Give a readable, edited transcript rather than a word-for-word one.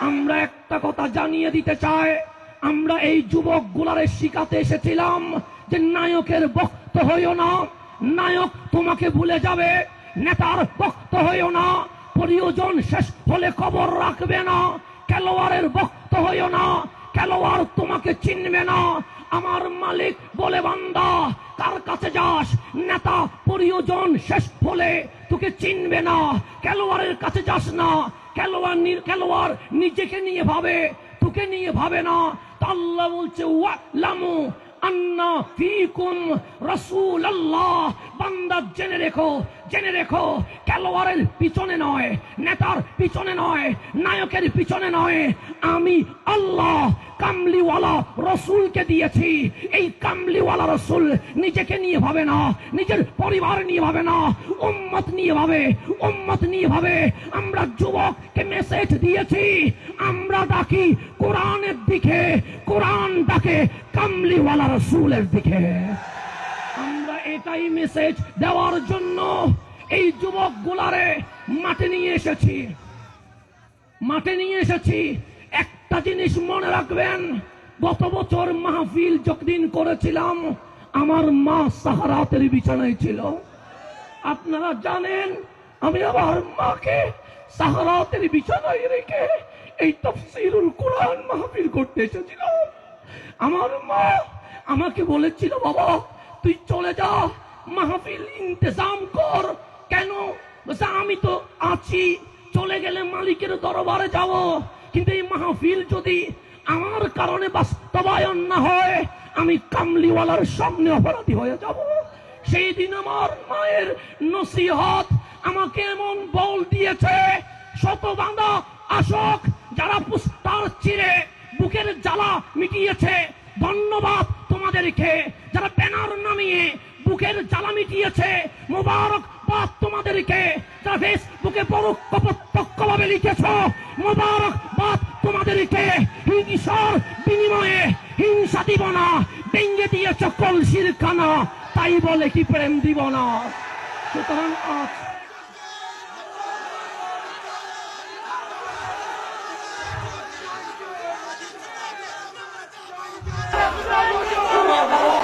আমরা একটা কথা জানিয়ে দিতে চাই, আমরা এই যুবকগুলারে শিখাতে এসেছিলাম যে নায়কের ভক্ত হইও না, নায়ক তোমাকে ভুলে যাবে। নেতার ভক্ত হইও না, প্রয়োজন শেষ হলে খবর রাখবে না। খেলোয়াড়ের ভক্ত হইও না, খেলোয়াড় তোমাকে চিনবে না। আমার মালিক বলে, বান্দা কার কাছে যাস? নেতা প্রয়োজন শেষ হলে তোকে চিনবে না। খেলোয়াড়ের কাছে যাস না, খেলোয়াড় নিজেকে নিয়ে ভাবে, তোকে নিয়ে ভাবে না। তা আল্লাহ বলছে ওয়ালামু আন্না ফীকুম রাসূলুল্লাহ, বান্দা জেনে রেখো, জেনে রেখো, খেলোয়াড়ের পিছনে নয়, নেতার পিছনে নয়, নায়কের পিছনে নয়, আমি আল্লাহ কামলিওয়ালা রসুলকে দিয়েছি। এই কামলিওয়ালা রসুল নিজেকে নিয়ে ভাবে না, নিজের পরিবার নিয়ে ভাবে না, উম্মত নিয়ে ভাবে, উম্মত নিয়ে ভাবে। আমরা যুবককে মেসেজ দিয়েছি, আমরা ডাকি কোরআনের দিকে, কোরআন ডাকে কামলিওয়ালা রসুলের দিকে। আমরা এটাই মেসেজ দেওয়ার জন্য এই যুবক গুলারে মাঠে নিয়ে এসেছি, মাঠে নিয়ে এসেছি। একটা জিনিস মনে রাখবেন, গত বছর মাহফিল যতদিন করেছিলাম আমার মা সাহারাতের বিছানায় ছিল। আপনারা জানেন আমি আমার মাকে সাহারাতের বিছানায় রেখে এই তাফসীরুল কোরআন মাহফিল করতে এসেছিলাম। আমার মা আমাকে বলেছিল, বাবা তুই চলে যা, মাহফিল ইন্তজাম কর। কেন? আমি তো আছি, চলে গেলে মালিকের দরবারে যাব, কিন্তু এই মাহফিল যদি আমার কারণে বাস্তবায়ন না হয় আমি কামলিওয়ালার সামনে অপরাধী হয়ে যাব। সেই দিন আমার মায়ের নসিহত আমাকে এমন বল দিয়েছে, শত বাঁধা আশক যারা পুস্তার চিরে বুকের জ্বালা মিটিয়েছে, ধন্যবাদ তোমাদেরকে। যারা ব্যানার নামিয়ে বুকের জ্বালা মিটিয়েছে, মোবারকবাদ তোমাদেরকে। যারা ফেসবুকে পরোক্ষ প্রত্যক্ষভাবে লিখেছ, মোবারকবাদ তোমাদেরকে। হিংসার বিনিময়ে হিংসা দিব না, ভেঙে দিয়েছ কলসির খানা, তাই বলে কি প্রেম দিব না? সুতরাং আজ